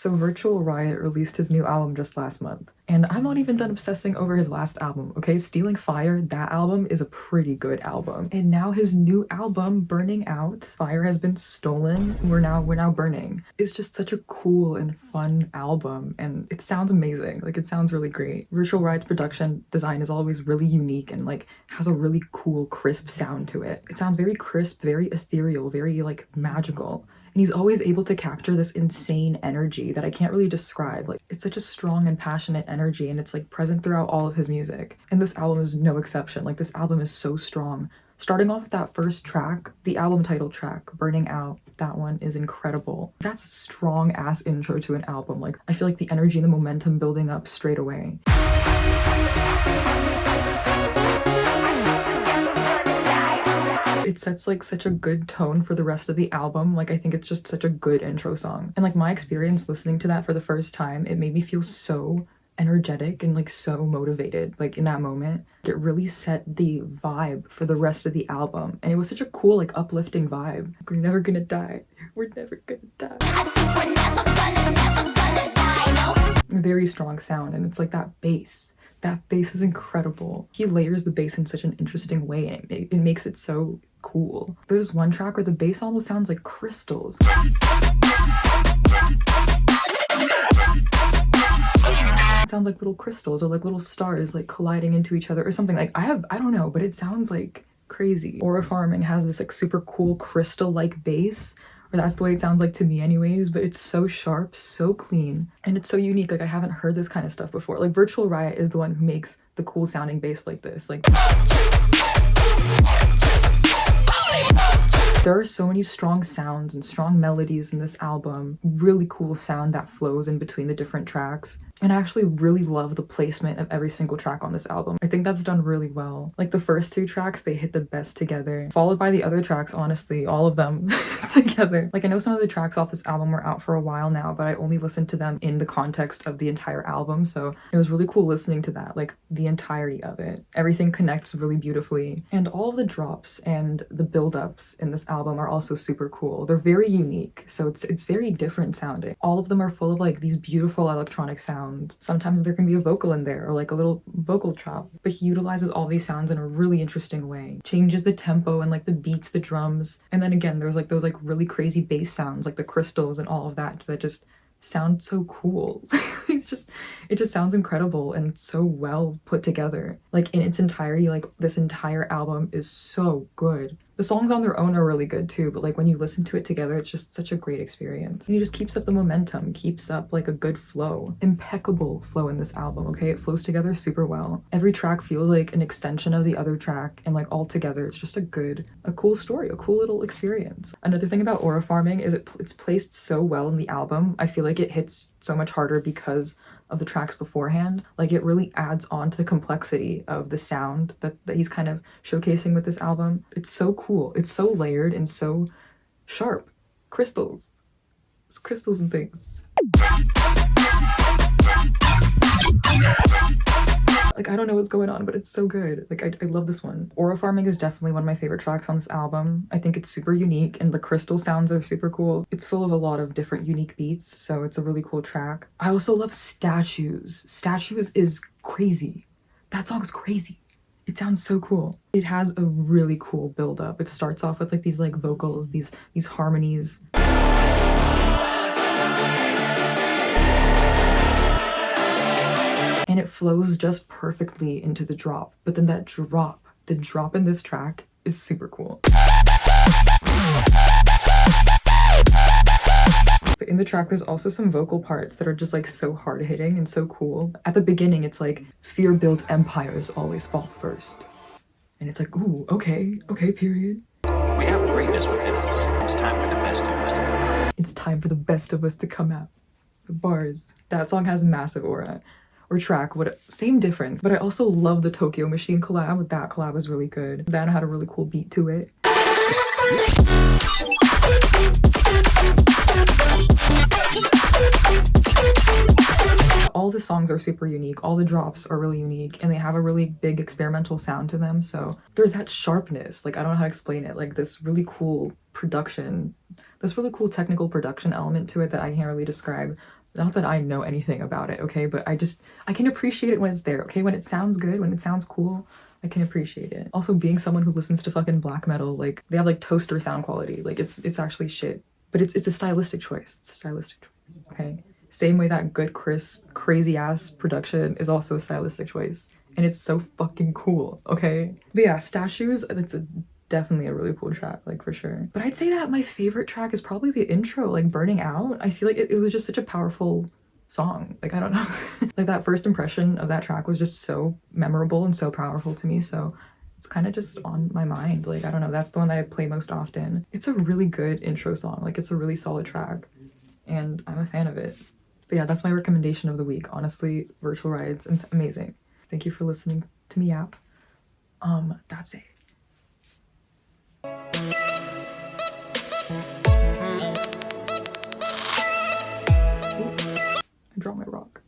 So Virtual Riot released his new album just last month, and I'm not even done obsessing over his last album, okay? Stealing Fire, that album is a pretty good album. And now his new album, Burning Out, Fire has been stolen, we're now burning. It's just such a cool and fun album, and it sounds amazing. Like, it sounds really great. Virtual Riot's production design is always really unique and like has a really cool, crisp sound to it. It sounds very crisp, very ethereal, very like magical. And he's always able to capture this insane energy that I can't really describe. Like, it's such a strong and passionate energy, and it's like present throughout all of his music. And this album is no exception. Like, this album is so strong. Starting off with that first track, the album title track, Burning Out, that one is incredible. That's a strong ass intro to an album. Like, I feel like the energy and the momentum building up straight away. It sets like such a good tone for the rest of the album. Like, I think it's just such a good intro song. And like, my experience listening to that for the first time, it made me feel so energetic and like so motivated. Like, in that moment, it really set the vibe for the rest of the album. And it was such a cool, like, uplifting vibe. Like, we're never gonna die. We're never gonna die. We're never gonna die, no. Very strong sound, and it's like that bass. That bass is incredible. He layers the bass in such an interesting way, and it makes it so cool. There's this one track where the bass almost sounds like crystals. It sounds like little crystals or like little stars like colliding into each other or something. Like, I don't know, but it sounds like crazy. Aura Farming has this like super cool crystal-like bass, or that's the way it sounds like to me anyways, but it's so sharp, so clean, and it's so unique. Like, I haven't heard this kind of stuff before. Like, Virtual Riot is the one who makes the cool sounding bass like this. Like, there are so many strong sounds and strong melodies in this album. Really cool sound that flows in between the different tracks. And I actually really love the placement of every single track on this album. I think that's done really well. Like, the first two tracks, they hit the best together, followed by the other tracks, honestly, all of them together. Like, I know some of the tracks off this album were out for a while now, but I only listened to them in the context of the entire album, so it was really cool listening to that, like, the entirety of it. Everything connects really beautifully, and all of the drops and the build-ups in this album are also super cool. They're very unique, so it's very different sounding. All of them are full of like these beautiful electronic sounds. Sometimes there can be a vocal in there or like a little vocal chop, but he utilizes all these sounds in a really interesting way. Changes the tempo and like the beats, the drums, and then again there's like those like really crazy bass sounds like the crystals and all of that just sound so cool. It just sounds incredible and so well put together. Like, in its entirety, like, this entire album is so good. The songs on their own are really good too, but like when you listen to it together, it's just such a great experience. And he just keeps up the momentum, keeps up like a good flow. Impeccable flow in this album, okay? It flows together super well. Every track feels like an extension of the other track, and like all together, it's just a cool story, a cool little experience. Another thing about Aura Farming is it's placed so well in the album. I feel like it hits so much harder because of the tracks beforehand. Like, it really adds on to the complexity of the sound that he's kind of showcasing with this album. It's so cool. It's so layered and so sharp. Crystals. It's crystals and things. Like, I don't know what's going on, but it's so good. Like, I love this one. Aura Farming is definitely one of my favorite tracks on this album. I think it's super unique, and the crystal sounds are super cool. It's full of a lot of different unique beats, so it's a really cool track. I also love Statues. Statues is crazy. That song is crazy. It sounds so cool. It has a really cool build up. It starts off with like these like vocals, these harmonies. And it flows just perfectly into the drop. But then the drop in this track is super cool. But in the track, there's also some vocal parts that are just like so hard-hitting and so cool. At the beginning, it's like, fear-built empires always fall first. And it's like, ooh, okay, period. We have greatness within us. It's time for the best of us to come out. It's time for the best of us to come out. The bars. That song has massive aura. Or track, same difference. But I also love the Tokyo Machine collab. That collab was really good. That had a really cool beat to it. All the songs are super unique. All the drops are really unique, and they have a really big experimental sound to them. So there's that sharpness. Like, I don't know how to explain it. Like, this really cool production, this really cool technical production element to it that I can't really describe. Not that I know anything about it, okay? But I can appreciate it when it's there, okay? When it sounds good, when it sounds cool, I can appreciate it. Also, being someone who listens to fucking black metal, like, they have like toaster sound quality. Like, it's actually shit. But it's a stylistic choice. It's a stylistic choice, okay? Same way that good, crisp, crazy ass production is also a stylistic choice. And it's so fucking cool, okay? But yeah, Statues, definitely a really cool track, like, for sure. But I'd say that my favorite track is probably the intro, like Burning Out. I feel like it was just such a powerful song. Like, I don't know. Like, that first impression of that track was just so memorable and so powerful to me. So it's kind of just on my mind. Like, I don't know, that's the one that I play most often. It's a really good intro song. Like, it's a really solid track and I'm a fan of it. But yeah, that's my recommendation of the week. Honestly, Virtual Riot's amazing. Thank you for listening to me yap. That's it. Ooh, I dropped my rock.